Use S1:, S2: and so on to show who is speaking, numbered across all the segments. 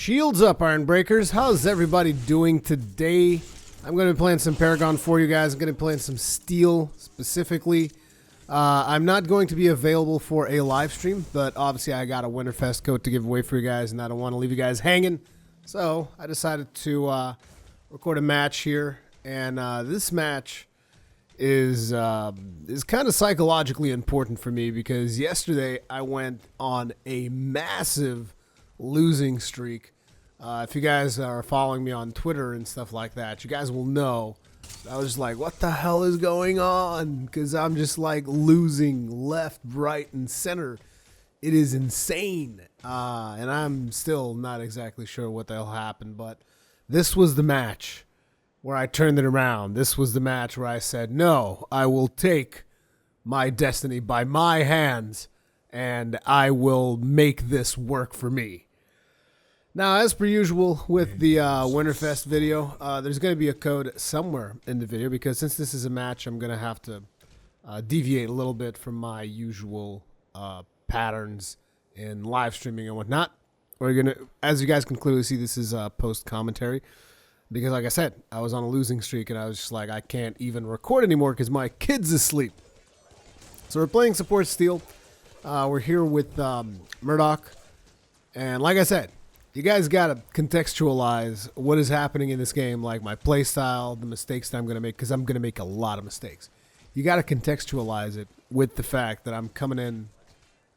S1: Shields up, Ironbreakers. How's everybody doing today? I'm going to be playing some Paragon for you guys. I'm going to be playing some Steel specifically. I'm not going to be available for a live stream, but obviously I got a Winterfest coat to give away for you guys, and I don't want to leave you guys hanging. So I decided to record a match here, and this match is kind of psychologically important for me because yesterday I went on a massive losing streak. If you guys are following me on Twitter and stuff like that, you guys will know I was just like, what the hell is going on? Because I'm just like losing left, right, and center. It is insane. And I'm still not exactly sure what the hell happened, but this was the match where I turned it around. This was the match where I said, no, I will take my destiny by my hands and I will make this work for me. Now, as per usual with the Winterfest video, there's going to be a code somewhere in the video because since this is a match, I'm going to have to deviate a little bit from my usual patterns in live streaming and whatnot. We're going to, as you guys can clearly see, this is post commentary because, like I said, I was on a losing streak and I was just like, I can't even record anymore because my kid's asleep. So we're playing support Steel. We're here with Murdoch, and like I said, you guys got to contextualize what is happening in this game, like my play style, the mistakes that I'm going to make, because I'm going to make a lot of mistakes. You got to contextualize it with the fact that I'm coming in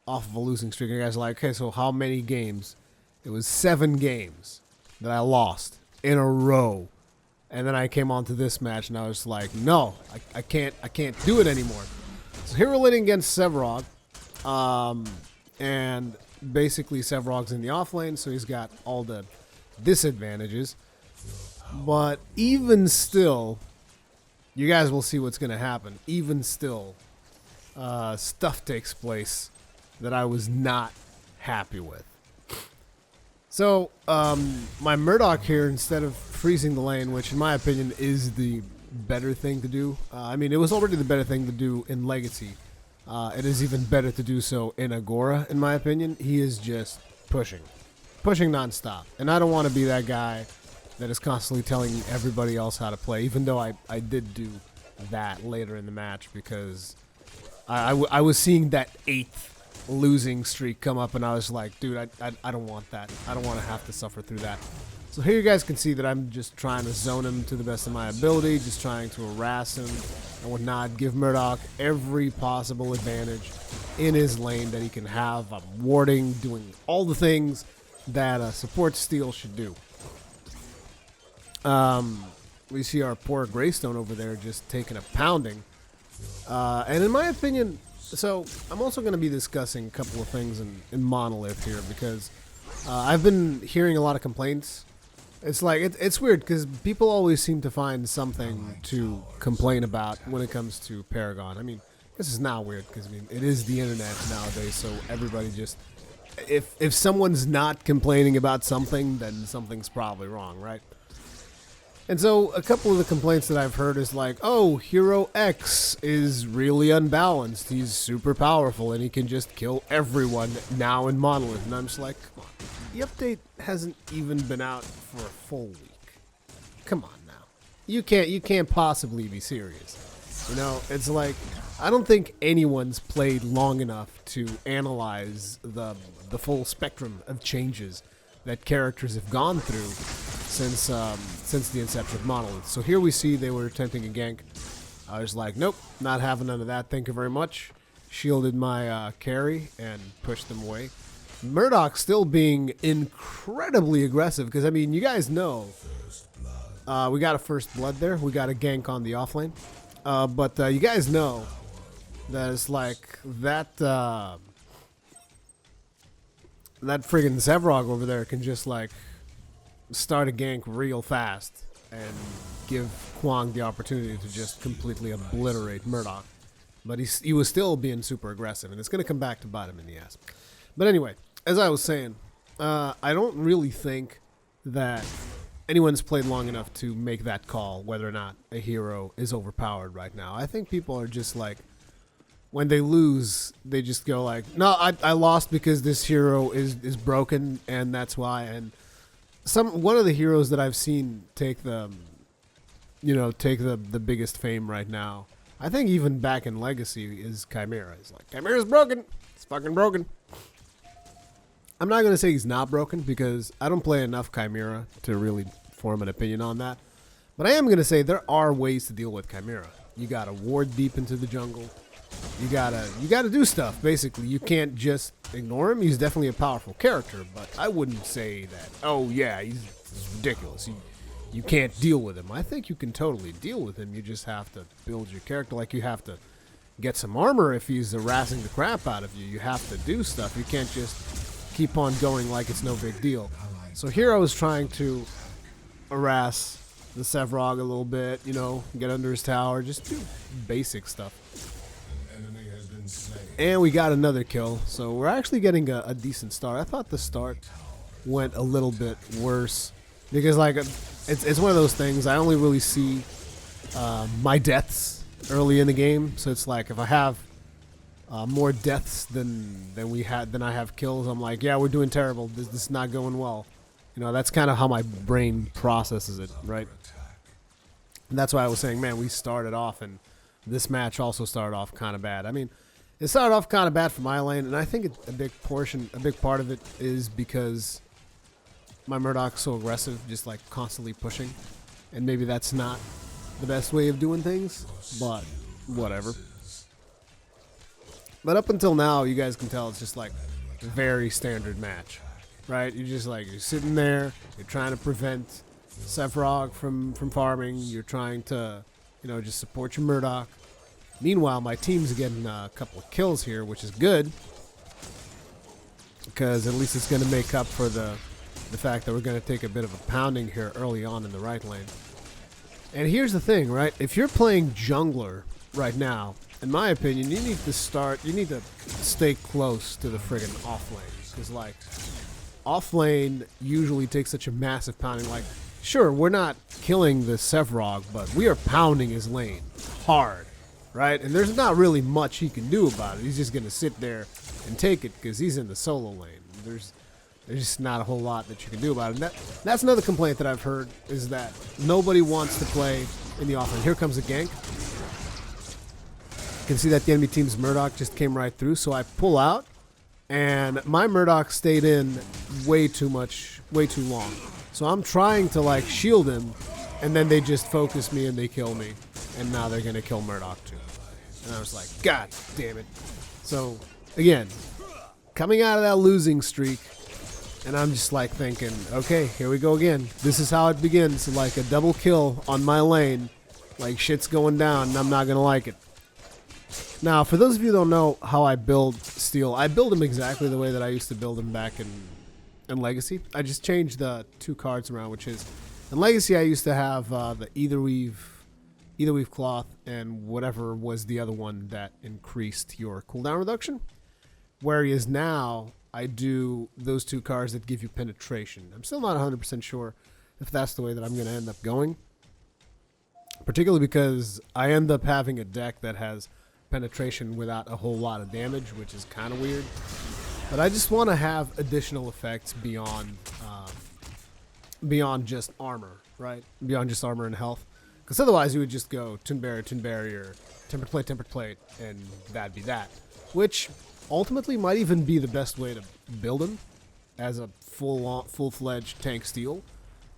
S1: off of a losing streak. And you guys are like, okay, so how many games? It was 7 games that I lost in a row. And then I came on to this match, and I was like, no, I can't do it anymore. So here we're leading against Sevrog. And basically Sevrog's in the off lane, so he's got all the disadvantages. But even still, you guys will see what's going to happen. Even still, stuff takes place that I was not happy with. So, my Murdoch here, instead of freezing the lane, which in my opinion is the better thing to do. I mean, it was already the better thing to do in Legacy. It is even better to do so in Agora, in my opinion. He is just pushing nonstop. And I don't want to be that guy that is constantly telling everybody else how to play, even though I did do that later in the match because I was seeing that 8th losing streak come up, and I was like, dude, I don't want that. I don't want to have to suffer through that. So here you guys can see that I'm just trying to zone him to the best of my ability, just trying to harass him and whatnot, give Murdoch every possible advantage in his lane that he can have. I'm warding, doing all the things that a support Steel should do. We see our poor Greystone over there just taking a pounding. And in my opinion, so I'm also going to be discussing a couple of things in Monolith here because I've been hearing a lot of complaints. It's like, it's weird because people always seem to find something to complain about when it comes to Paragon. I mean, this is not weird because, I mean, it is the internet nowadays, so everybody just, if someone's not complaining about something, then something's probably wrong, right? And so a couple of the complaints that I've heard is like, oh, Hero X is really unbalanced. He's super powerful and he can just kill everyone now in Monolith. And I'm just like, come on. The update hasn't even been out for a full week. Come on now. You can't possibly be serious. You know, it's like, I don't think anyone's played long enough to analyze the full spectrum of changes that characters have gone through since the inception of Monolith. So here we see they were attempting a gank. I was like, nope, not having none of that. Thank you very much. Shielded my carry and pushed them away. Murdoch still being incredibly aggressive because, I mean, you guys know we got a first blood there. We got a gank on the offlane. But you guys know that it's like that that friggin' Sevrog over there can just like start a gank real fast and give Kwang the opportunity to just completely obliterate Murdoch. But he was still being super aggressive, and it's going to come back to bite him in the ass. But anyway, as I was saying, I don't really think that anyone's played long enough to make that call whether or not a hero is overpowered right now. I think people are just like, when they lose, they just go like, no, I lost because this hero is broken, and that's why. And one of the heroes that I've seen take the the biggest fame right now. I think even back in Legacy is Chimera. It's like Chimera's broken. It's fucking broken. I'm not gonna say he's not broken because I don't play enough Chimera to really form an opinion on that. But I am gonna say there are ways to deal with Chimera. You gotta ward deep into the jungle. You gotta do stuff. Basically, you can't just ignore him. He's definitely a powerful character, but I wouldn't say that. Oh yeah, he's ridiculous. You can't deal with him. I think you can totally deal with him. You just have to build your character. Like you have to get some armor if he's harassing the crap out of you. You have to do stuff. You can't just keep on going like it's no big deal. So Hero is trying to harass the Sevrog a little bit, get under his tower, just do basic stuff. And we got another kill, so we're actually getting a decent start. I thought the start went a little bit worse because it's one of those things. I only really see my deaths early in the game, so it's like if I have more deaths than I have kills, I'm like, yeah, we're doing terrible. This is not going well. That's kind of how my brain processes it, right? And that's why I was saying, man, we started off, and this match also started off kind of bad. I mean, it started off kind of bad for my lane, and I think a big part of it is because my Murdoch's so aggressive, just like constantly pushing, and maybe that's not the best way of doing things, but whatever. But up until now, you guys can tell it's just like a very standard match, right? You're sitting there, you're trying to prevent Sevrog from farming, you're trying to, just support your Murdoch. Meanwhile, my team's getting a couple of kills here, which is good, because at least it's going to make up for the fact that we're going to take a bit of a pounding here early on in the right lane. And here's the thing, right? If you're playing jungler right now, in my opinion, you need to stay close to the friggin' off lane, because off lane usually takes such a massive pounding. Sure, we're not killing the Sevrog, but we are pounding his lane hard. Right? And there's not really much he can do about it. He's just going to sit there and take it because he's in the solo lane. There's just not a whole lot that you can do about it. And that's another complaint that I've heard, is that nobody wants to play in the offlane. Here comes a gank. You can see that the enemy team's Murdoch just came right through, so I pull out, and my Murdoch stayed in way too long. So I'm trying to shield him, and then they just focus me and they kill me. And now they're going to kill Murdoch too. And I was like, God damn it. So, again, coming out of that losing streak, and I'm just thinking, okay, here we go again. This is how it begins, a double kill on my lane. Shit's going down, and I'm not going to like it. Now, for those of you who don't know how I build Steel, I build him exactly the way that I used to build him back in Legacy. I just changed the two cards around, which is, in Legacy I used to have the Either Weave Cloth, and whatever was the other one that increased your cooldown reduction. Whereas now, I do those two cards that give you penetration. I'm still not 100% sure if that's the way that I'm going to end up going. Particularly because I end up having a deck that has penetration without a whole lot of damage, which is kind of weird. But I just want to have additional effects beyond just armor, right? Beyond just armor and health. Because otherwise you would just go Toon Barrier, Tempered Plate, and that'd be that. Which ultimately might even be the best way to build him as a full-fledged tank Steel.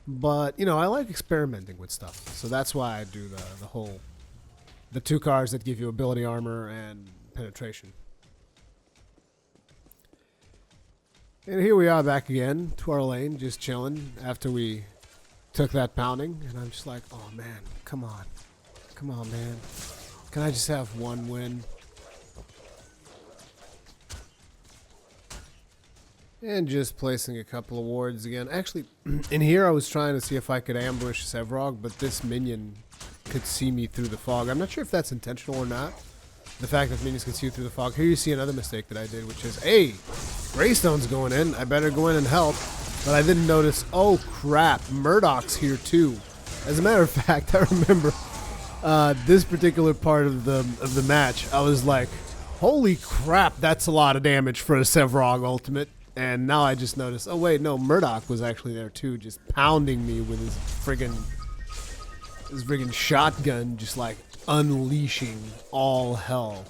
S1: But, I like experimenting with stuff. So that's why I do the two cards that give you ability armor and penetration. And here we are back again to our lane, just chilling after we took that pounding, and I'm just like, oh man, come on man, can I just have one win? And just placing a couple of wards again. Actually, in here I was trying to see if I could ambush Sevrog, but this minion could see me through the fog. I'm not sure if that's intentional or not, the fact that minions can see you through the fog. Here you see another mistake that I did, which is, hey, Greystone's going in, I better go in and help. But I didn't notice, oh crap, Murdoch's here too. As a matter of fact, I remember this particular part of the match, I was like, holy crap, that's a lot of damage for a Sevrog ultimate. And now I just noticed, oh wait, no, Murdoch was actually there too, just pounding me with his friggin' shotgun, just like unleashing all hell.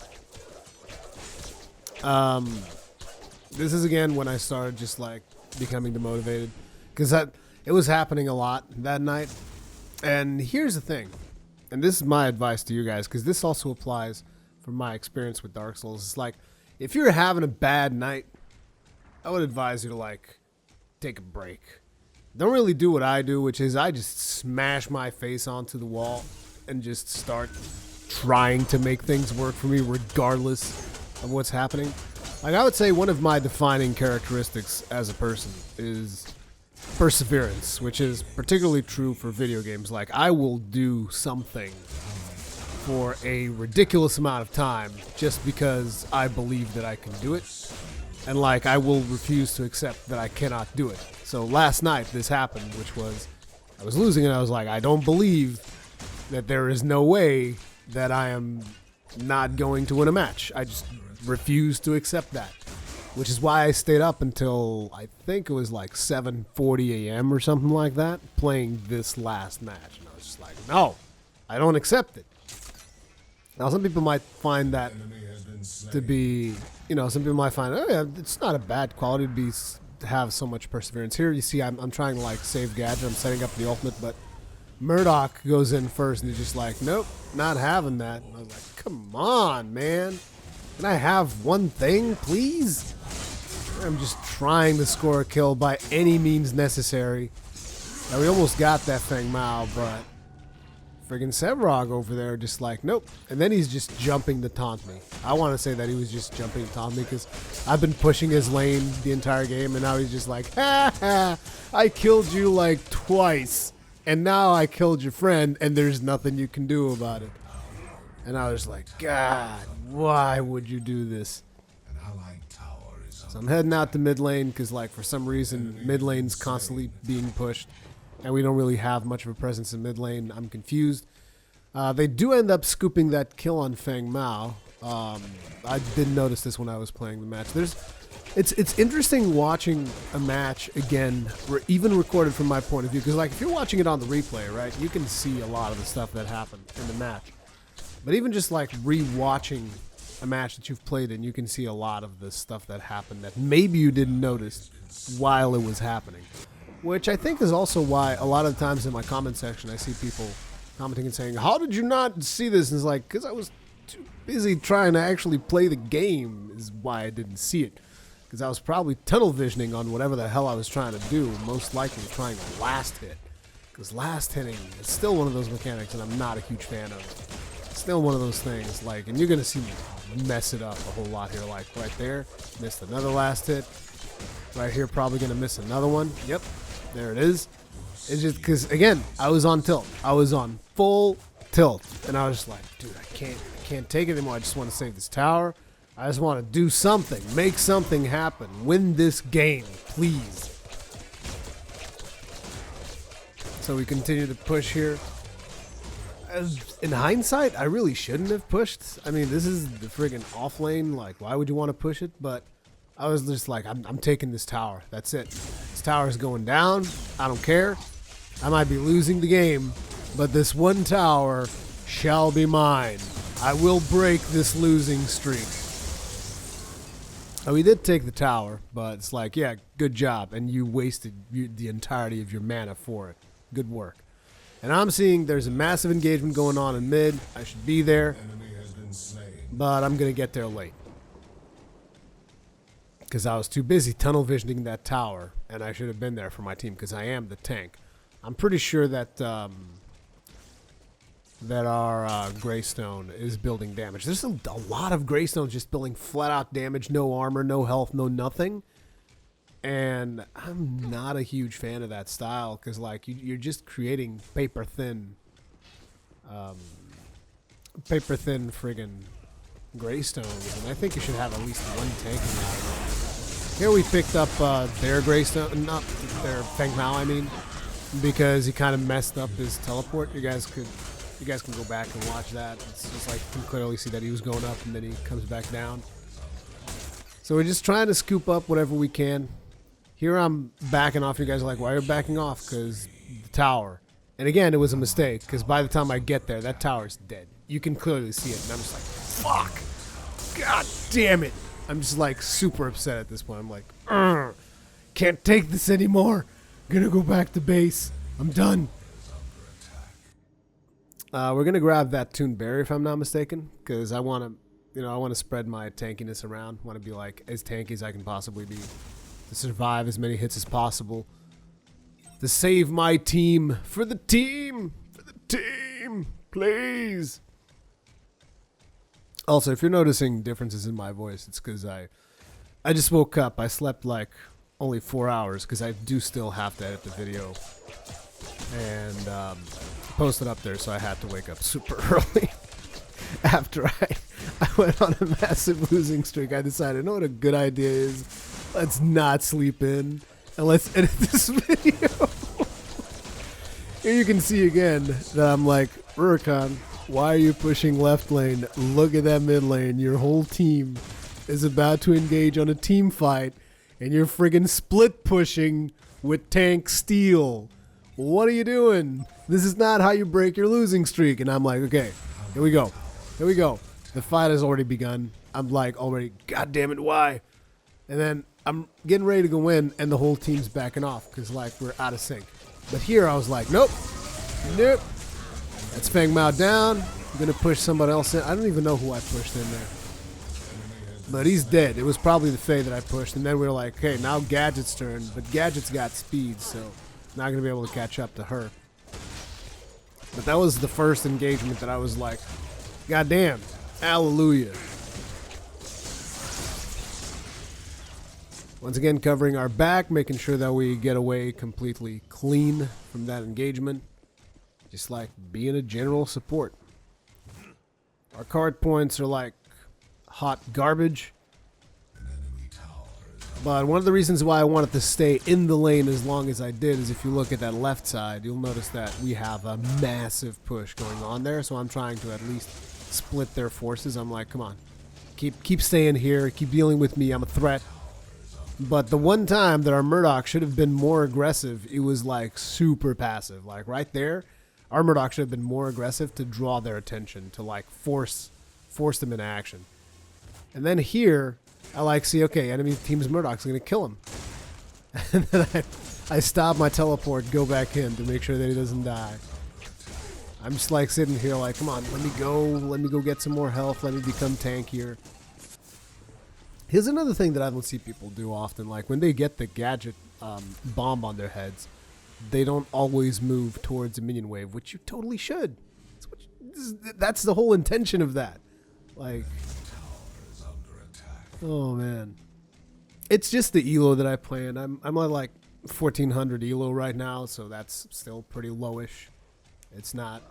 S1: This is again when I started just like becoming demotivated, because it was happening a lot that night. And here's the thing, and this is my advice to you guys, because this also applies from my experience with Dark Souls. It's like, if you're having a bad night, I would advise you to like take a break. Don't really do what I do, which is I just smash my face onto the wall and just start trying to make things work for me regardless of what's happening. Like, I would say one of my defining characteristics as a person is perseverance, which is particularly true for video games. Like, I will do something for a ridiculous amount of time just because I believe that I can do it. And like, I will refuse to accept that I cannot do it. So last night this happened, which was, I was losing and I was like, I don't believe that there is no way that I am not going to win a match. I just refuse to accept that. Which is why I stayed up until, I think it was like 7:40 a.m. or something like that, playing this last match. And I was just like, no, I don't accept it. Now, some people might find that to be, you know, some people might find, oh yeah, it's not a bad quality to have so much perseverance. Here you see I'm trying to like save Gadget, I'm setting up the ultimate, but Murdoch goes in first and he's just like, nope, not having that. And I was like, come on, man. Can I have one thing, please? I'm just trying to score a kill by any means necessary. Now, we almost got that Feng Mao, but friggin' Sevrog over there just like, nope. And then he's just jumping to taunt me. I want to say that he was just jumping to taunt me because I've been pushing his lane the entire game, and now he's just like, ha ha, I killed you like twice, and now I killed your friend, and there's nothing you can do about it. And I was like, God, why would you do this? So I'm heading out to mid lane because, like, for some reason, mid lane's constantly being pushed, and we don't really have much of a presence in mid lane. I'm confused. They do end up scooping that kill on Feng Mao. I didn't notice this when I was playing the match. It's interesting watching a match again, even recorded from my point of view, because, like, if you're watching it on the replay, right, you can see a lot of the stuff that happened in the match. But even just like re-watching a match that you've played in, you can see a lot of the stuff that happened that maybe you didn't notice while it was happening. Which I think is also why a lot of times in my comment section I see people commenting and saying, how did you not see this? And it's like, because I was too busy trying to actually play the game is why I didn't see it. Because I was probably tunnel visioning on whatever the hell I was trying to do, most likely trying to last hit. Because last hitting is still one of those mechanics that I'm not a huge fan of. Still one of those things, like, and you're going to see me mess it up a whole lot here. Like, right there, missed another last hit. Right here, probably going to miss another one. Yep, there it is. It's just because, again, I was on tilt. I was on full tilt. And I was just like, dude, I can't take it anymore. I just want to save this tower. I just want to do something. Make something happen. Win this game, please. So we continue to push here. In hindsight, I really shouldn't have pushed. I mean, this is the friggin' off lane. Like, why would you want to push it? But I was just like, I'm taking this tower. That's it. This tower is going down. I don't care. I might be losing the game, but this one tower shall be mine. I will break this losing streak. Oh, we did take the tower, but it's like, yeah, good job. And you wasted the entirety of your mana for it. Good work. And I'm seeing there's a massive engagement going on in mid. I should be there, but I'm going to get there late. Because I was too busy tunnel visioning that tower, and I should have been there for my team because I am the tank. I'm pretty sure that our Greystone is building damage. There's a lot of Greystones just building flat-out damage, no armor, no health, no nothing. And I'm not a huge fan of that style because, like, you're just creating paper-thin friggin' Greystones. And I think you should have at least one tank in that. Here we picked up their Greystone, not their Feng Mao, I mean, because he kind of messed up his teleport. You guys can go back and watch that. It's just like you can clearly see that he was going up and then he comes back down. So we're just trying to scoop up whatever we can. Here I'm backing off. You guys are like, why are you backing off? Because the tower. And again, it was a mistake, because by the time I get there, that tower's dead. You can clearly see it, and I'm just like, fuck! God damn it! I'm just like super upset at this point. I'm like, ugh, can't take this anymore. Gonna go back to base. I'm done. We're gonna grab that tuned berry if I'm not mistaken, because I want to, I want to spread my tankiness around. Want to be like as tanky as I can possibly be, to survive as many hits as possible. To save my team. For the team! For the team! Please! Also, if you're noticing differences in my voice, it's because I just woke up. I slept like only 4 hours because I do still have to edit the video and post it up there, so I had to wake up super early. After I went on a massive losing streak, I decided, you know what a good idea is? Let's not sleep in. And let's edit this video. Here you can see again that I'm like, Rurikhan, why are you pushing left lane? Look at that mid lane. Your whole team is about to engage on a team fight, and you're friggin' split pushing with tank steel. What are you doing? This is not how you break your losing streak. And I'm like, okay, here we go. Here we go. The fight has already begun. I'm like, already, God damn it, why? And then I'm getting ready to go in, and the whole team's backing off because, like, we're out of sync. But here I was like, nope. Nope. That's Feng Mao down. I'm going to push somebody else in. I don't even know who I pushed in there. But he's dead. It was probably the Faye that I pushed. And then we were like, okay, now Gadget's turn. But Gadget's got speed, so not going to be able to catch up to her. But that was the first engagement that I was like, God damn. Hallelujah. Once again, covering our back, making sure that we get away completely clean from that engagement. Just like being a general support. Our card points are like hot garbage. But one of the reasons why I wanted to stay in the lane as long as I did is if you look at that left side, you'll notice that we have a massive push going on there. So I'm trying to at least split their forces. I'm like, come on. Keep staying here. Keep dealing with me. I'm a threat. But the one time that our Murdoch should have been more aggressive, it was like super passive. Like right there, our Murdoch should have been more aggressive to draw their attention, to like force them into action. And then here, I like see, okay, enemy team's Murdoch's going to kill him. And then I stop my teleport, go back in to make sure that he doesn't die. I'm just like sitting here like, come on, let me go get some more health, let me become tankier. Here's another thing that I don't see people do often. Like when they get the gadget bomb on their heads, they don't always move towards a minion wave, which you totally should. That's the whole intention of that. Like, oh man, it's just the elo that I play in. I'm at like 1400 elo right now, so that's still pretty lowish. It's not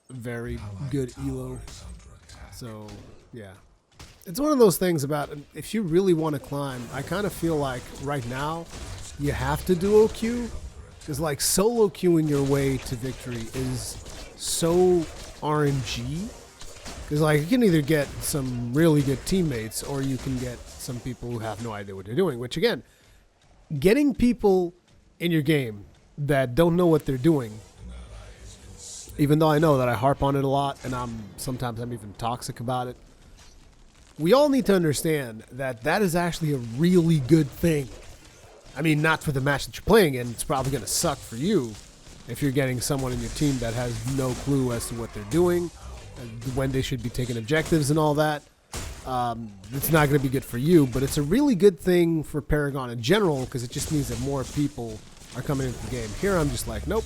S1: very good elo. So yeah. It's one of those things about if you really want to climb, I kind of feel like right now you have to duo queue, because like solo queuing your way to victory is so RNG. Because like you can either get some really good teammates or you can get some people who have no idea what they're doing, which again, getting people in your game that don't know what they're doing, even though I know that I harp on it a lot and sometimes I'm even toxic about it. We all need to understand that that is actually a really good thing. I mean, not for the match that you're playing in. It's probably going to suck for you if you're getting someone in your team that has no clue as to what they're doing, when they should be taking objectives and all that. It's not going to be good for you, but it's a really good thing for Paragon in general because it just means that more people are coming into the game. Here I'm just like, nope,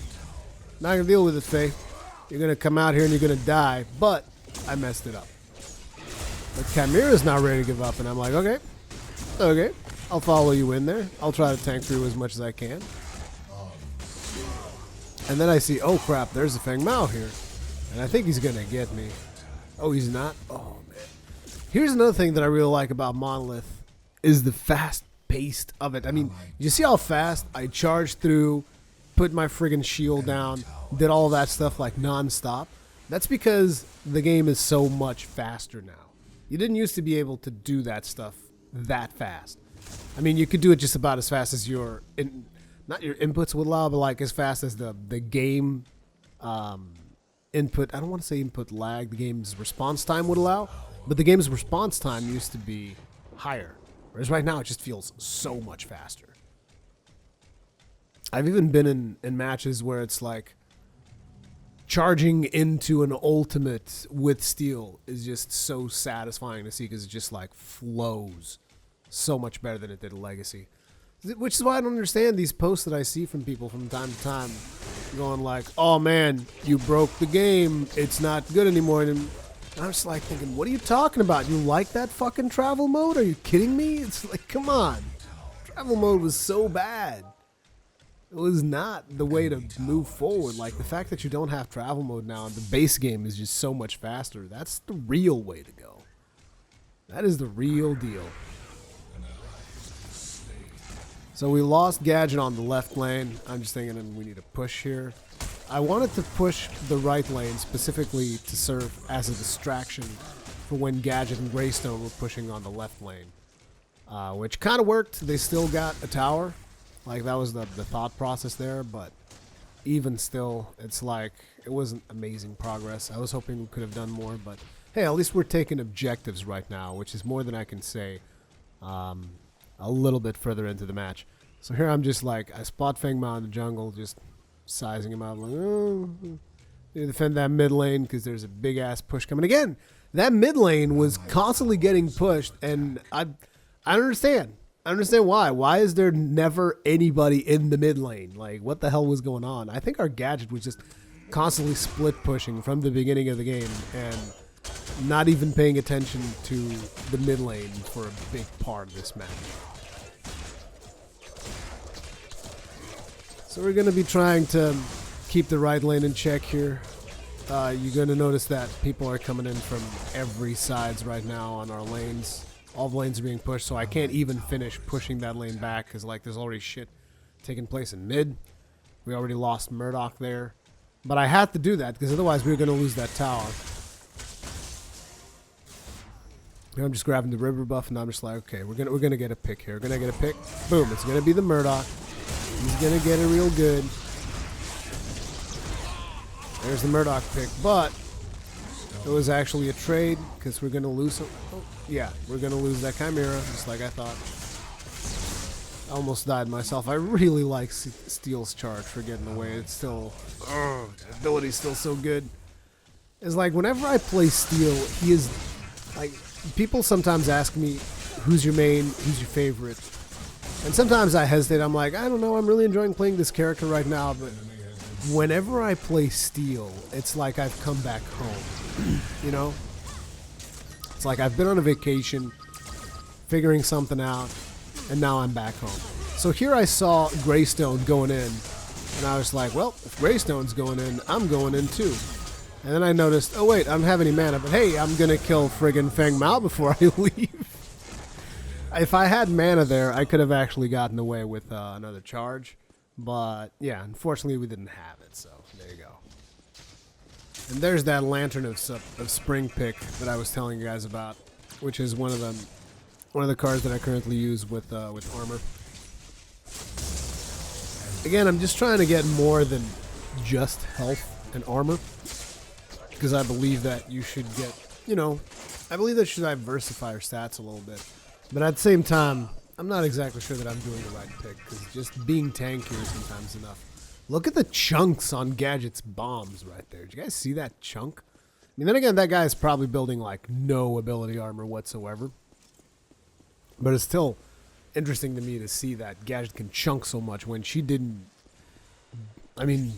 S1: not going to deal with it, Faye. You're going to come out here and you're going to die, but I messed it up. But Chimera's not ready to give up, and I'm like, okay, I'll follow you in there. I'll try to tank through as much as I can. And then I see, oh crap, there's a Feng Mao here. And I think he's going to get me. Oh, he's not? Oh, man. Here's another thing that I really like about Monolith is the fast pace of it. I mean, you see how fast I charged through, put my friggin' shield down, did all that stuff like non-stop? That's because the game is so much faster now. You didn't used to be able to do that stuff that fast. I mean, you could do it just about as fast as your not your inputs would allow, but like as fast as the game input. I don't want to say input lag. The game's response time would allow, but the game's response time used to be higher, whereas right now it just feels so much faster. I've even been in matches where it's like charging into an ultimate with steel is just so satisfying to see because it just like flows so much better than it did in Legacy. Which is why I don't understand these posts that I see from people from time to time going like, oh man, you broke the game, it's not good anymore. And I'm just like thinking, what are you talking about? You like that fucking travel mode? Are you kidding me? It's like, come on. Travel mode was so bad. It was not the way to move forward. Like, the fact that you don't have travel mode now and the base game is just so much faster, that's the real way to go. That is the real deal. So we lost Gadget on the left lane. I'm just thinking we need to push here. I wanted to push the right lane specifically to serve as a distraction for when Gadget and Greystone were pushing on the left lane. Which kind of worked. They still got a tower. Like, that was the thought process there, but even still, it's like, it wasn't amazing progress. I was hoping we could have done more, but hey, at least we're taking objectives right now, which is more than I can say a little bit further into the match. So here I'm just like, I spot Feng Mao in the jungle, just sizing him out, like, oh, you defend that mid lane because there's a big-ass push coming. Again, that mid lane was constantly getting pushed, and I don't understand. I understand why. Why is there never anybody in the mid lane? Like, what the hell was going on? I think our Gadget was just constantly split pushing from the beginning of the game and not even paying attention to the mid lane for a big part of this match. So we're going to be trying to keep the right lane in check here. You're going to notice that people are coming in from every sides right now on our lanes. All the lanes are being pushed, so I can't even finish pushing that lane back because, like, there's already shit taking place in mid. We already lost Murdoch there. But I had to do that because otherwise we were going to lose that tower. And I'm just grabbing the river buff, and I'm just like, okay, we're gonna get a pick here. We're going to get a pick. Boom, it's going to be the Murdoch. He's going to get it real good. There's the Murdoch pick, but it was actually a trade because we're going to lose. Oh, yeah, we're going to lose that Chimera, just like I thought. I almost died myself. I really like Steel's charge for getting away. It's still, the ability's still so good. It's like whenever I play Steel, he is like, people sometimes ask me, who's your main, who's your favorite? And sometimes I hesitate. I'm like, I don't know, I'm really enjoying playing this character right now, but whenever I play Steel, it's like I've come back home, you know? It's like I've been on a vacation, figuring something out, and now I'm back home. So here I saw Greystone going in, and I was like, well, if Greystone's going in, I'm going in too. And then I noticed, oh wait, I don't have any mana, but hey, I'm going to kill friggin' Feng Mao before I leave. If I had mana there, I could have actually gotten away with another charge. But yeah, unfortunately we didn't have it, so there you go. And there's that Lantern of Spring pick that I was telling you guys about, which is one of the cards that I currently use with armor. Again, I'm just trying to get more than just health and armor, because I believe that you should get, you know, I believe that you should diversify your stats a little bit. But at the same time, I'm not exactly sure that I'm doing the right pick, because just being tankier is sometimes enough. Look at the chunks on Gadget's bombs right there. Did you guys see that chunk? I mean, then again, that guy is probably building, like, no ability armor whatsoever. But it's still interesting to me to see that Gadget can chunk so much when she didn't. I mean,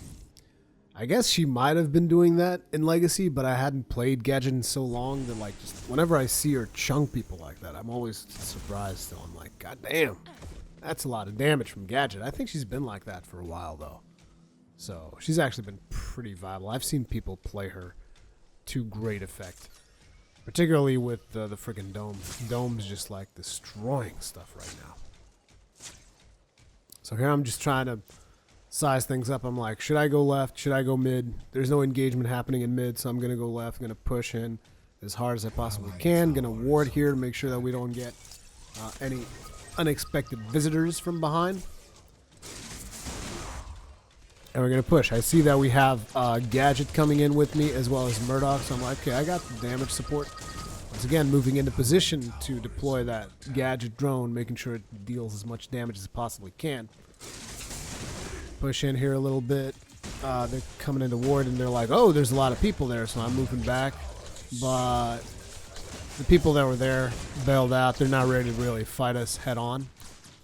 S1: I guess she might have been doing that in Legacy, but I hadn't played Gadget in so long that, like, just whenever I see her chunk people like that, I'm always surprised still. I'm like, god damn, that's a lot of damage from Gadget. I think she's been like that for a while, though. So she's actually been pretty viable. I've seen people play her to great effect, particularly with the friggin' Dome. Dome's just like destroying stuff right now. So here I'm just trying to size things up. I'm like, should I go left? Should I go mid? There's no engagement happening in mid, so I'm going to go left. I'm going to push in as hard as I possibly can. Going to ward here to make sure that we don't get any unexpected visitors from behind. And we're going to push. I see that we have Gadget coming in with me as well as Murdoch. So I'm like, okay, I got the damage support. Once again, moving into position to deploy that Gadget drone, making sure it deals as much damage as it possibly can. Push in here a little bit. They're coming into ward and they're like, oh, there's a lot of people there. So I'm moving back. But the people that were there bailed out. They're not ready to really fight us head on.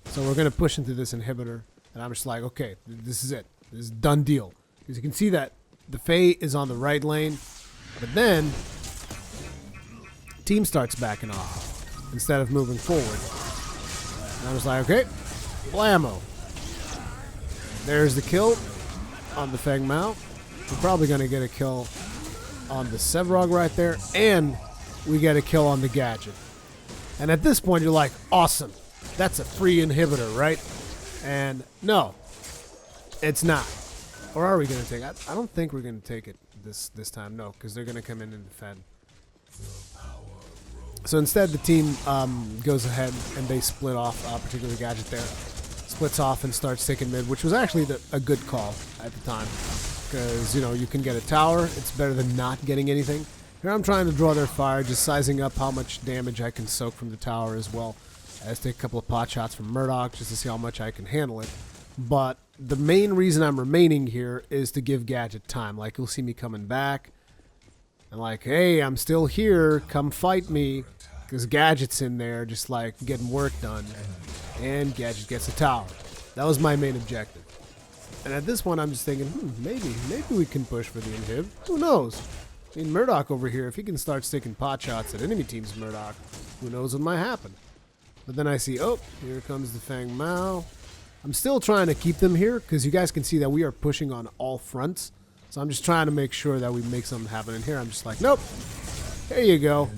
S1: So we're going to push into this inhibitor. And I'm just like, okay, this is it. This is a done deal. Because you can see that the Fae is on the right lane. But then, team starts backing off instead of moving forward. And I was like, okay, blammo. There's the kill on the Feng Mao. We're probably going to get a kill on the Sevrog right there. And we get a kill on the Gadget. And at this point, you're like, awesome. That's a free inhibitor, right? And no. It's not. Or are we going to take it? I don't think we're going to take it this time. No, because they're going to come in and defend. So instead, the team goes ahead and they split off, particularly Gadget there. Splits off and starts taking mid, which was actually a good call at the time. Because, you know, you can get a tower. It's better than not getting anything. Here I'm trying to draw their fire, just sizing up how much damage I can soak from the tower as well. I just take a couple of pot shots from Murdoch just to see how much I can handle it. But the main reason I'm remaining here is to give Gadget time. Like, you'll see me coming back. And like, hey, I'm still here. Come fight me. Because Gadget's in there just, like, getting work done. And Gadget gets a tower. That was my main objective. And at this point, I'm just thinking, maybe we can push for the inhib. Who knows? I mean, Murdoch over here, if he can start sticking pot shots at enemy team's Murdoch, who knows what might happen. But then I see, oh, here comes the Feng Mao. I'm still trying to keep them here because you guys can see that we are pushing on all fronts. So I'm just trying to make sure that we make something happen. And here I'm just like, nope. Here you go.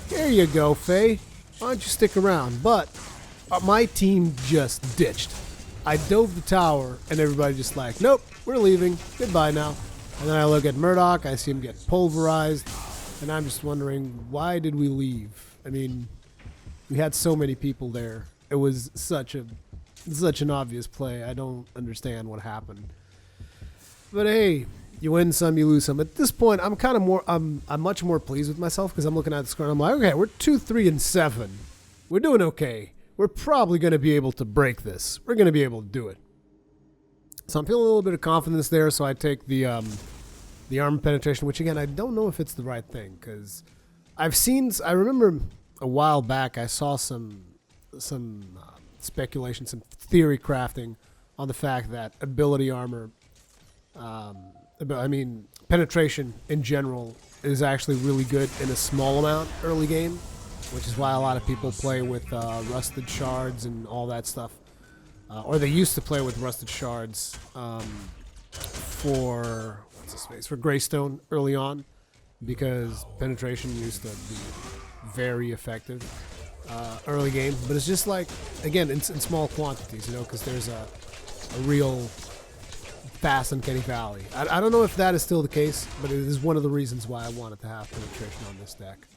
S1: Here you go, Faye. Why don't you stick around? But my team just ditched. I dove the tower and everybody just like, nope, we're leaving. Goodbye now. And then I look at Murdoch. I see him get pulverized. And I'm just wondering, why did we leave? I mean, we had so many people there. It was such an obvious play. I don't understand what happened. But hey, you win some, you lose some. At this point, I'm much more pleased with myself because I'm looking at the score and I'm like, okay, we're 2-3-7. We're doing okay. We're probably going to be able to break this. We're going to be able to do it. So I'm feeling a little bit of confidence there. So I take the armor penetration, which again, I don't know if it's the right thing because I remember a while back I saw some speculation, some theory crafting on the fact that ability armor, penetration in general is actually really good in a small amount early game, which is why a lot of people play with rusted shards and all that stuff. Or they used to play with rusted shards for Greystone early on because penetration used to be very effective. Early game, but it's just like, again, in small quantities, you know, because there's a real fast Uncanny Valley. I don't know if that is still the case, but it is one of the reasons why I wanted to have penetration on this deck.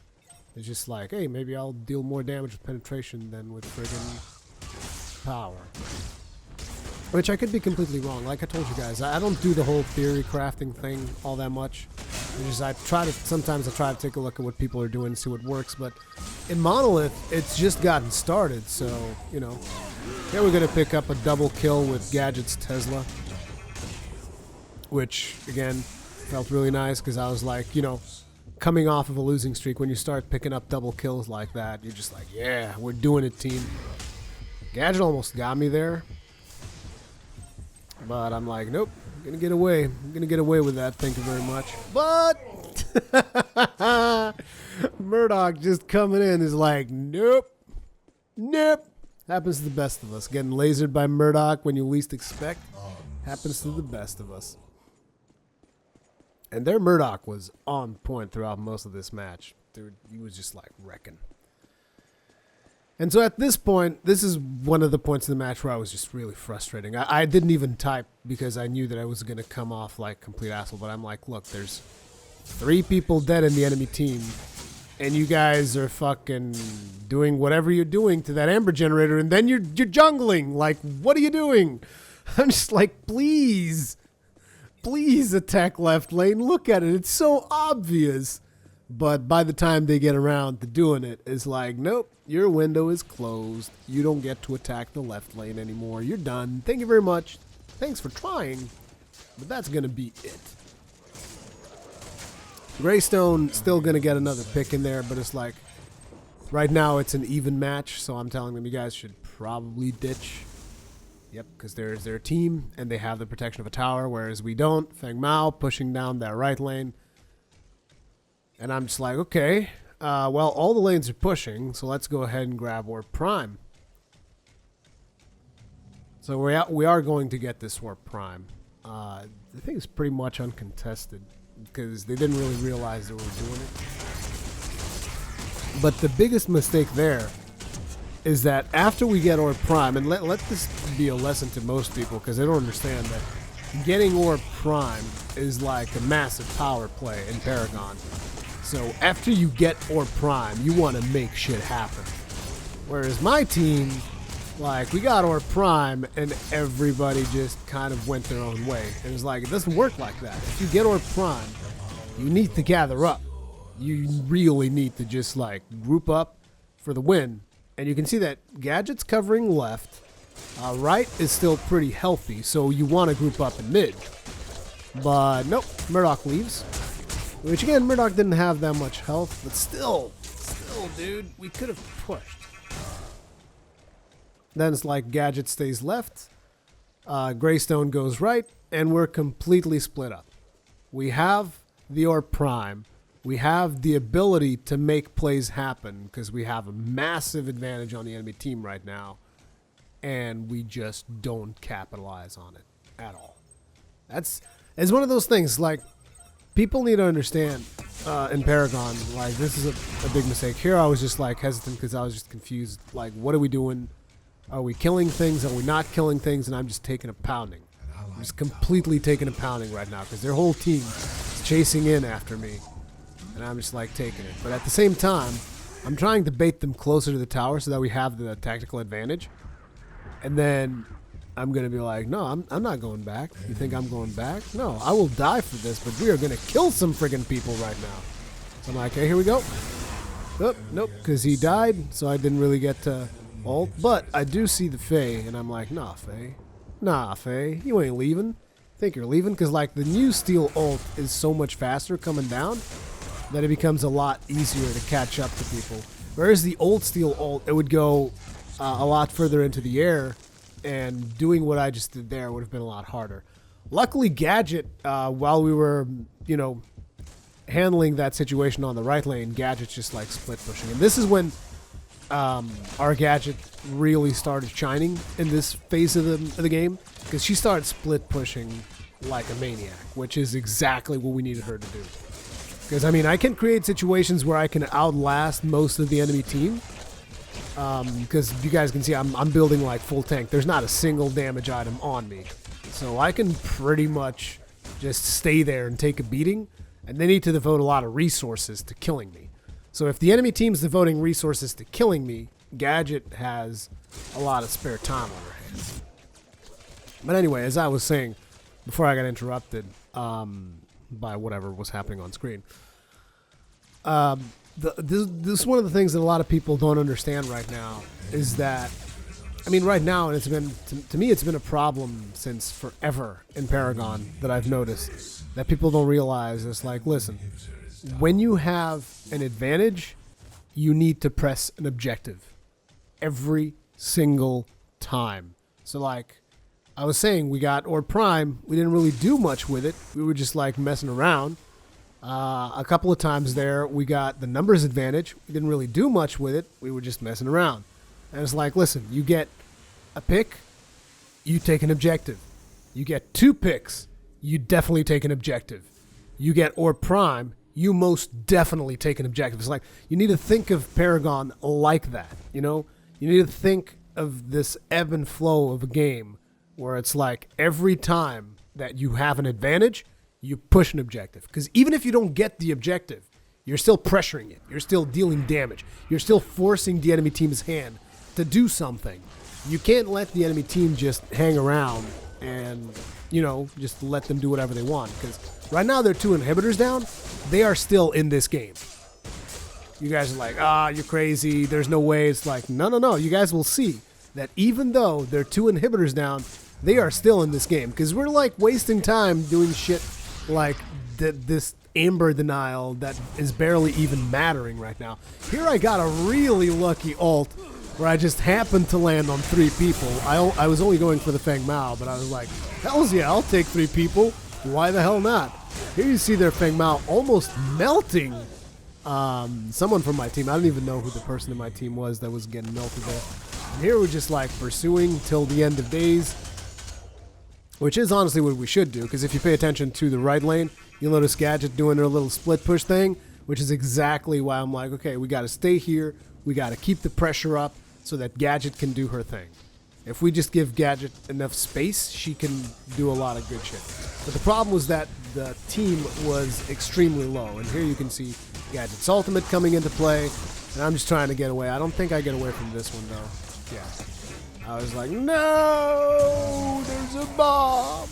S1: It's just like, hey, maybe I'll deal more damage with penetration than with friggin' power. Which I could be completely wrong. Like I told you guys, I don't do the whole theory crafting thing all that much. Sometimes I try to take a look at what people are doing and see what works, but in Monolith, it's just gotten started, so, you know. Here we're going to pick up a double kill with Gadget's Tesla, which, again, felt really nice because I was like, you know, coming off of a losing streak, when you start picking up double kills like that, you're just like, yeah, we're doing it, team. Gadget almost got me there, but I'm like, nope. I'm gonna get away. I'm gonna get away with that. Thank you very much. But Murdoch just coming in is like, nope, nope. Happens to the best of us. Getting lasered by Murdoch when you least expect happens to the best of us. And their Murdoch was on point throughout most of this match. Dude, he was just like wrecking. And so at this point, this is one of the points in the match where I was just really frustrating. I didn't even type because I knew that I was going to come off like complete asshole. But I'm like, look, there's 3 people dead in the enemy team. and you guys are fucking doing whatever you're doing to that amber generator, and then you're jungling. Like, what are you doing? I'm just like, please attack left lane. Look at it. It's so obvious. But by the time they get around to doing it, it's like, nope, your window is closed. You don't get to attack the left lane anymore. You're done. Thank you very much. Thanks for trying, but that's going to be it. Greystone still going to get another pick in there, but it's like, right now it's an even match, so I'm telling them you guys should probably ditch. Yep, because there's their team, and they have the protection of a tower, whereas we don't. Feng Mao pushing down that right lane. And I'm just like, okay, well, all the lanes are pushing, so let's go ahead and grab Orb Prime. So we are going to get this Orb Prime. I think it's pretty much uncontested, because they didn't really realize they were doing it. But the biggest mistake there is that after we get Orb Prime, and let this be a lesson to most people, because they don't understand that getting Orb Prime is like a massive power play in Paragon. So after you get Orb Prime, you want to make shit happen. Whereas my team, like, we got Orb Prime, and everybody just kind of went their own way. And it's like, it doesn't work like that. If you get Orb Prime, you need to gather up. You really need to just, like, group up for the win. And you can see that Gadget's covering left. Right is still pretty healthy, so you want to group up in mid. But nope, Murdoch leaves. Which again, Murdoch didn't have that much health, but still, dude, we could have pushed. Then it's like Gadget stays left, Greystone goes right, and we're completely split up. We have the Orb Prime. We have the ability to make plays happen because we have a massive advantage on the enemy team right now, and we just don't capitalize on it at all. It's one of those things, like, people need to understand in Paragon, like, this is a big mistake. Here I was just, like, hesitant because I was just confused. Like, what are we doing? Are we killing things? Are we not killing things? And I'm just taking a pounding. I'm just completely taking a pounding right now because their whole team is chasing in after me. And I'm just, like, taking it. But at the same time, I'm trying to bait them closer to the tower so that we have the tactical advantage. And then I'm going to be like, no, I'm not going back. You think I'm going back? No, I will die for this, but we are going to kill some friggin' people right now. So I'm like, okay, here we go. Oh, nope, because he died, so I didn't really get to ult. But I do see the Faye, and I'm like, nah, Faye. Nah, Faye, you ain't leaving. Think you're leaving? Because, like, the new steel ult is so much faster coming down that it becomes a lot easier to catch up to people. Whereas the old steel ult, it would go a lot further into the air, and doing what I just did there would have been a lot harder. Luckily, Gadget, while we were, you know, handling that situation on the right lane, Gadget's just, like, split pushing. And this is when our Gadget really started shining in this phase of the game, because she started split pushing like a maniac, which is exactly what we needed her to do. Because, I mean, I can create situations where I can outlast most of the enemy team. Because you guys can see I'm building like full tank. There's not a single damage item on me. So I can pretty much just stay there and take a beating. And they need to devote a lot of resources to killing me. So if the enemy team's devoting resources to killing me, Gadget has a lot of spare time on her hands. But anyway, as I was saying, before I got interrupted by whatever was happening on screen, this is one of the things that a lot of people don't understand right now is that, I mean, right now, and it's been, to me, it's been a problem since forever in Paragon that I've noticed that people don't realize. It's like, listen, when you have an advantage, you need to press an objective every single time. So, like I was saying, we got Orb Prime. We didn't really do much with it. We were just, like, messing around. A couple of times there, we got the numbers advantage. We didn't really do much with it. We were just messing around. And it's like, listen, you get a pick, you take an objective. You get 2 picks, you definitely take an objective. You get Orb Prime, you most definitely take an objective. It's like, you need to think of Paragon like that, you know? You need to think of this ebb and flow of a game where it's like every time that you have an advantage, you push an objective. Because even if you don't get the objective, You're still pressuring it. You're still dealing damage. You're still forcing the enemy team's hand to do something. You can't let the enemy team just hang around and, just let them do whatever they want. Because right now they're 2 inhibitors down. They are still in this game. You guys are like, you're crazy. There's no way. It's like, no. You guys will see that even though they're 2 inhibitors down, they are still in this game. Because we're like wasting time doing shit like this Amber denial that is barely even mattering right now. Here I got a really lucky ult where I just happened to land on 3 people. I was only going for the Feng Mao, but I was like, hells yeah, I'll take 3 people. Why the hell not? Here you see their Feng Mao almost melting someone from my team. I don't even know who the person in my team was that was getting melted there. And here we're just like pursuing till the end of days, which is honestly what we should do, because if you pay attention to the right lane, you'll notice Gadget doing their little split push thing, which is exactly why I'm like, okay, we got to stay here. We got to keep the pressure up so that Gadget can do her thing. If we just give Gadget enough space, she can do a lot of good shit. But the problem was that the team was extremely low. And here you can see Gadget's ultimate coming into play. And I'm just trying to get away. I don't think I get away from this one, though. Yeah. I was like, no, there's a bomb.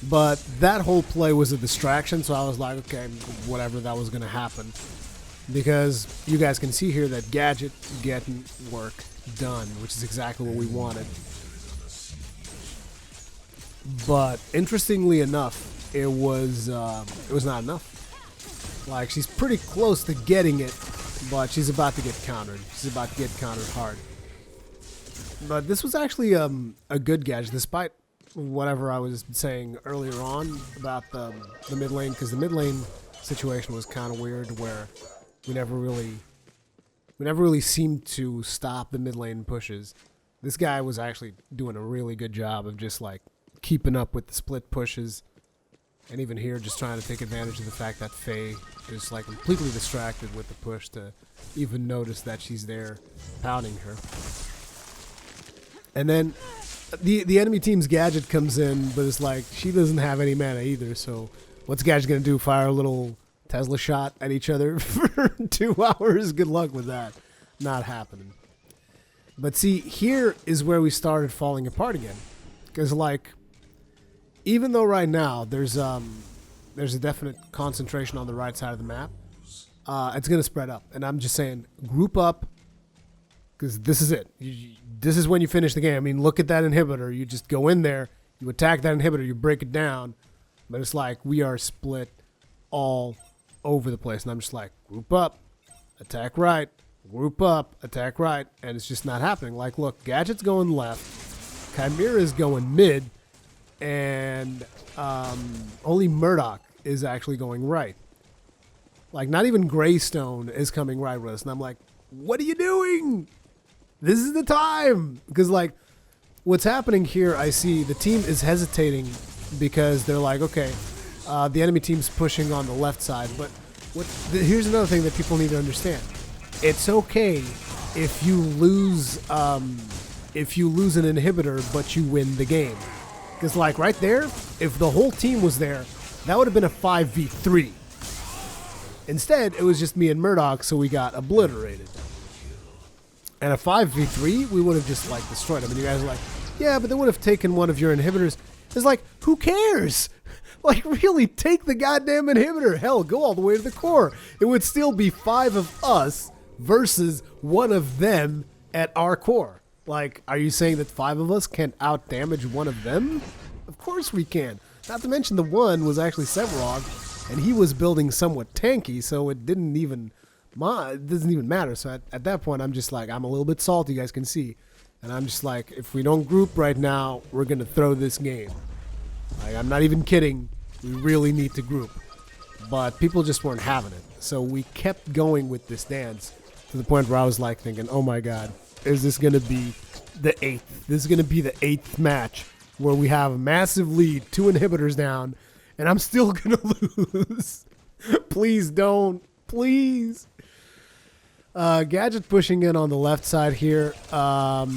S1: But that whole play was a distraction, so I was like, okay, whatever, that was going to happen. Because you guys can see here that Gadget getting work done, which is exactly what we wanted. But interestingly enough, it was not enough. Like, she's pretty close to getting it, but she's about to get countered. She's about to get countered hard. But this was actually a good Gadget, despite whatever I was saying earlier on about the mid lane, because the mid lane situation was kind of weird, where we never really seemed to stop the mid lane pushes. This guy was actually doing a really good job of just like keeping up with the split pushes, and even here just trying to take advantage of the fact that Faye is like completely distracted with the push to even notice that she's there pounding her. And then the enemy team's Gadget comes in, but it's like she doesn't have any mana either, so what's Gadget gonna do? Fire a little Tesla shot at each other for 2 hours? Good luck with that. Not happening. But see, here is where we started falling apart again. Because like, even though right now there's a definite concentration on the right side of the map, it's gonna spread up. And I'm just saying, group up, because this is it. This is when you finish the game. I mean, look at that inhibitor. You just go in there, you attack that inhibitor, you break it down. But it's like we are split all over the place. And I'm just like, group up, attack right, group up, attack right. And it's just not happening. Like, look, Gadget's going left, Chimera's going mid, and only Murdoch is actually going right. Like, not even Greystone is coming right with us. And I'm like, what are you doing? This is the time. Because, like, what's happening here, I see the team is hesitating because they're like, okay, the enemy team's pushing on the left side. But here's another thing that people need to understand. It's okay if you lose an inhibitor, but you win the game. Because, like, right there, if the whole team was there, that would have been a 5v3. Instead, it was just me and Murdoch, so we got obliterated. And a 5v3, we would have just, like, destroyed them. And you guys are like, yeah, but they would have taken one of your inhibitors. It's like, who cares? Like, really, take the goddamn inhibitor. Hell, go all the way to the core. It would still be 5 of us versus 1 of them at our core. Like, are you saying that 5 of us can out-damage 1 of them? Of course we can. Not to mention the one was actually Severog, and he was building somewhat tanky, so it doesn't even matter. So at that point, I'm just like, I'm a little bit salty, you guys can see. And I'm just like, if we don't group right now, we're going to throw this game. Like, I'm not even kidding. We really need to group. But people just weren't having it. So we kept going with this dance to the point where I was like thinking, oh my God, is this going to be the 8th? This is going to be the 8th match where we have a massive lead, 2 inhibitors down, and I'm still going to lose. Please don't. Please. Gadget pushing in on the left side here. But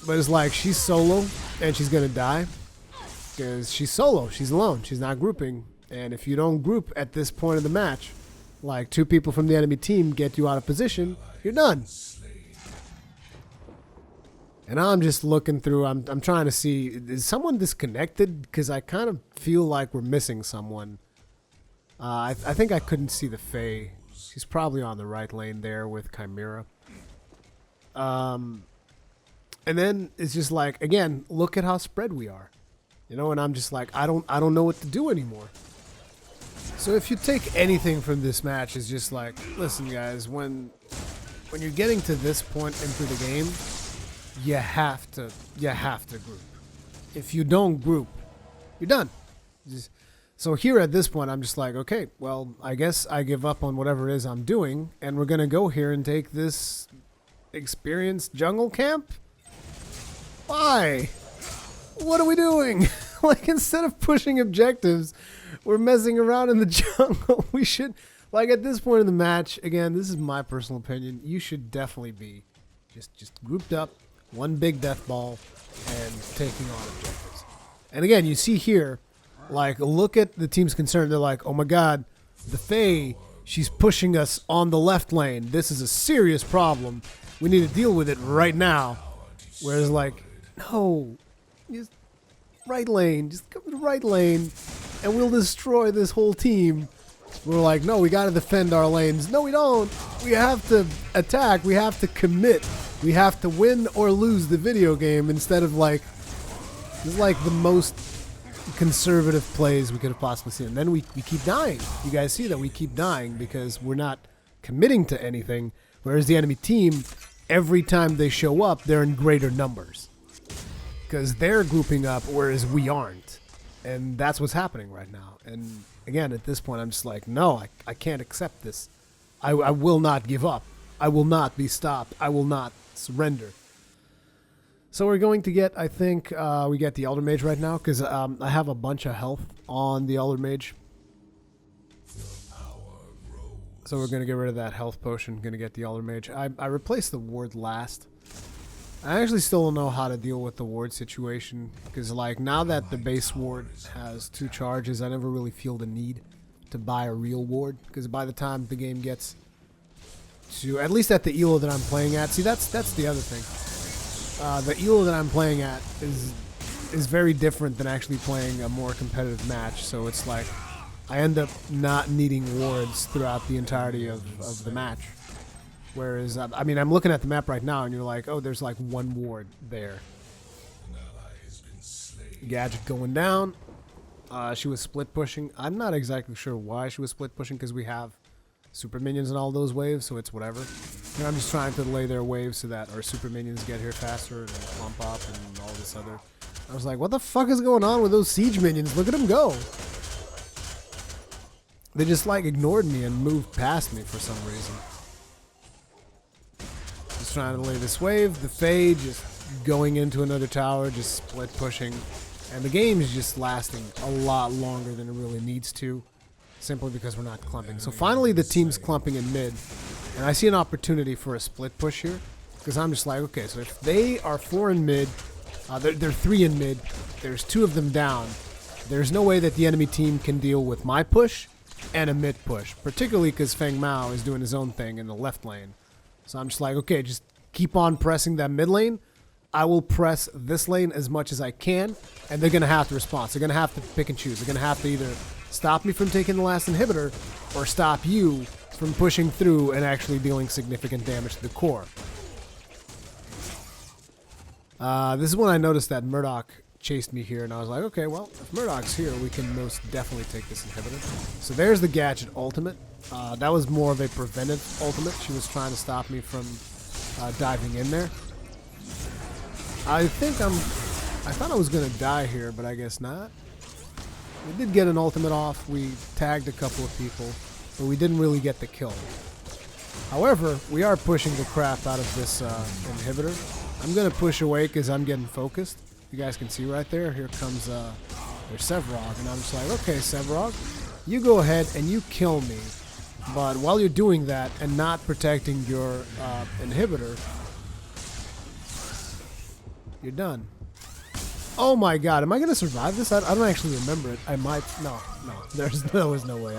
S1: it's like she's solo and she's going to die. Because she's solo. She's alone. She's not grouping. And if you don't group at this point of the match, like 2 people from the enemy team get you out of position, you're done. And I'm just looking through, I'm trying to see, is someone disconnected? Because I kind of feel like we're missing someone. I think I couldn't see the Fae. She's probably on the right lane there with Chimera. And then it's just like, again, look at how spread we are. You know, and I'm just like, I don't know what to do anymore. So if you take anything from this match, it's just like, listen guys, when you're getting to this point into the game, you have to group. If you don't group, you're done. So here at this point, I'm just like, okay, well, I guess I give up on whatever it is I'm doing, and we're gonna go here and take this experienced jungle camp. Why? What are we doing? Like, instead of pushing objectives, we're messing around in the jungle. We should, like, at this point in the match, again, this is my personal opinion, you should definitely be just grouped up, one big death ball, and taking on objectives. And again, you see here, like, look at the team's concern. They're like, oh my god, the Fae, she's pushing us on the left lane. This is a serious problem. We need to deal with it right now. Whereas, like, no, just right lane, just come to the right lane, and we'll destroy this whole team. We're like, no, we got to defend our lanes. No, we don't. We have to attack. We have to commit. We have to win or lose the video game instead of, like, this is like the most conservative plays we could have possibly seen. And then we keep dying. You guys see that we keep dying because we're not committing to anything, whereas the enemy team, every time they show up, they're in greater numbers because they're grouping up, whereas we aren't. And that's what's happening right now. And again, at this point, I'm just like, no, I can't accept this. I will not give up. I will not be stopped. I will not surrender. So we're going to get, I think, we get the Elder Mage right now, because I have a bunch of health on the Elder Mage. So we're going to get rid of that health potion, going to get the Elder Mage. I replaced the ward last. I actually still don't know how to deal with the ward situation, because, like, now that the base ward has 2 charges, I never really feel the need to buy a real ward, because by the time the game gets to, at least at the elo that I'm playing at, see, that's the other thing. The elo that I'm playing at is very different than actually playing a more competitive match, so it's like I end up not needing wards throughout the entirety of the match. Whereas, I mean, I'm looking at the map right now, and you're like, oh, there's like 1 ward there. Gadget going down. She was split pushing. I'm not exactly sure why she was split pushing, because we have super minions in all those waves, so it's whatever. And I'm just trying to delay their waves so that our super minions get here faster and clump up and all this other. I was like, what the fuck is going on with those siege minions? Look at them go. They just, like, ignored me and moved past me for some reason. Just trying to delay this wave. The Fae just going into another tower, just split pushing. And the game is just lasting a lot longer than it really needs to, simply because we're not clumping. So finally the team's clumping in mid, and I see an opportunity for a split push here, because I'm just like, okay, so if they are 4 in mid, they're 3 in mid, there's 2 of them down, there's no way that the enemy team can deal with my push and a mid push, particularly because Feng Mao is doing his own thing in the left lane. So I'm just like, okay, just keep on pressing that mid lane. I will press this lane as much as I can, and they're going to have to respond. So they're going to have to pick and choose. They're going to have to either stop me from taking the last inhibitor or stop you from pushing through and actually dealing significant damage to the core. This is when I noticed that Murdoch chased me here, and I was like, okay, well, if Murdoch's here, we can most definitely take this inhibitor. So there's the Gadget ultimate. That was more of a preventive ultimate. She was trying to stop me from diving in there. I thought I was going to die here, but I guess not. We did get an ultimate off. We tagged a couple of people, but we didn't really get the kill. However, we are pushing the crap out of this inhibitor. I'm going to push away because I'm getting focused. You guys can see right there. Here comes there's Sevrog, and I'm just like, okay, Sevrog, you go ahead and you kill me. But while you're doing that and not protecting your inhibitor, you're done. Oh my god, am I gonna survive this? I don't actually remember it. I might. No. There was no way.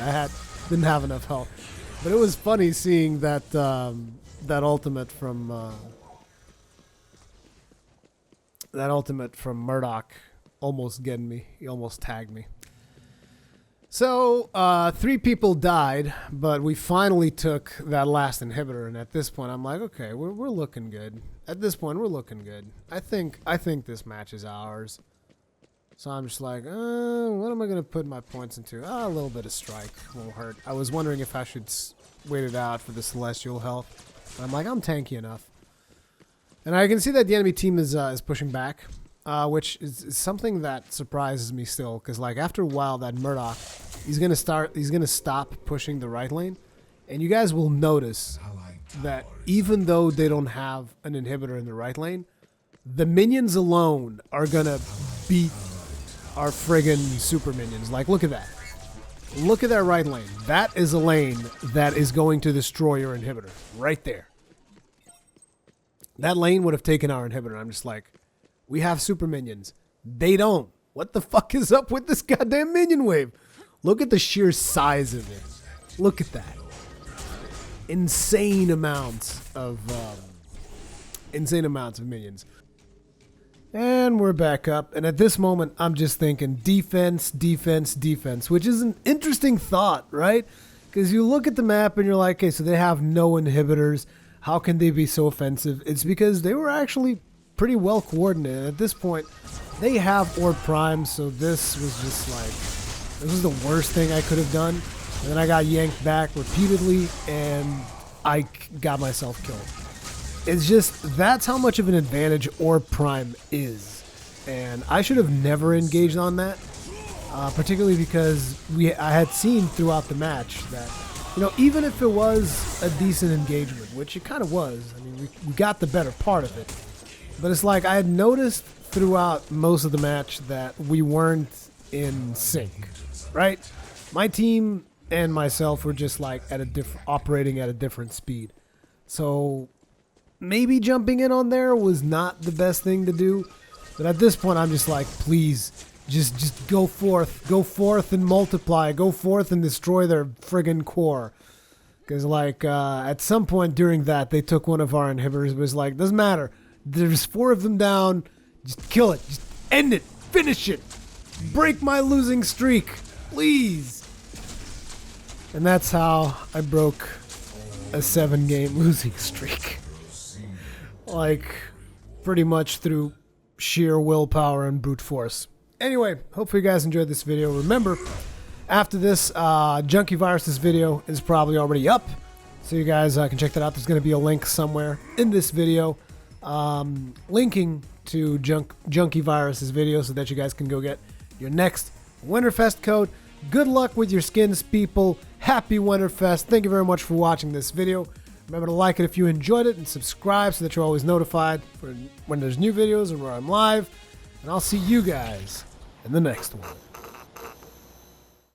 S1: Didn't have enough health. But it was funny seeing that that ultimate from Murdoch almost getting me. He almost tagged me. So 3 people died, but we finally took that last inhibitor, and at this point I'm like, okay, we're looking good. At this point we're looking good. I think this match is ours. So I'm just like, what am I gonna put my points into? A little bit of strike won't hurt. I was wondering if I should wait it out for the celestial health. But I'm like, I'm tanky enough. And I can see that the enemy team is pushing back, which is something that surprises me still. Because like after a while, that Murdoch, he's gonna stop pushing the right lane, and you guys will notice that even though they don't have an inhibitor in the right lane, the minions alone are gonna beat our friggin' super minions. Like, look at that. Look at that right lane. That is a lane that is going to destroy your inhibitor. Right there. That lane would have taken our inhibitor. I'm just like, we have super minions. They don't. What the fuck is up with this goddamn minion wave? Look at the sheer size of it. Look at that. Insane amounts of minions. And we're back up. And at this moment, I'm just thinking defense, defense, defense, which is an interesting thought, right? Because you look at the map and you're like, okay, so they have no inhibitors. How can they be so offensive? It's because they were actually pretty well coordinated. At this point, they have Orb Prime, so this was just like, this was the worst thing I could have done. And then I got yanked back repeatedly, and I got myself killed. It's just, that's how much of an advantage Orb Prime is. And I should have never engaged on that, particularly because I had seen throughout the match that, you know, even if it was a decent engagement, which it kind of was, I mean, we got the better part of it. But it's like I had noticed throughout most of the match that we weren't in sync, right? My team and myself were just like operating at a different speed. So maybe jumping in on there was not the best thing to do. But at this point, I'm just like, please, just go forth and multiply. Go forth and destroy their friggin' core. Because like at some point during that, they took one of our inhibitors. It was like, doesn't matter. There's 4 of them down. Just kill it. Just end it. Finish it. Break my losing streak. Please. And that's how I broke a 7-game losing streak. Like, pretty much through sheer willpower and brute force. Anyway, hopefully you guys enjoyed this video. Remember, after this, JunkyVirus' video is probably already up. So you guys can check that out. There's going to be a link somewhere in this video linking to JunkyVirus' video so that you guys can go get your next Winterfest code. Good luck with your skins, people. Happy Winterfest. Thank you very much for watching this video. Remember to like it if you enjoyed it and subscribe so that you're always notified for when there's new videos and where I'm live. And I'll see you guys in the next one.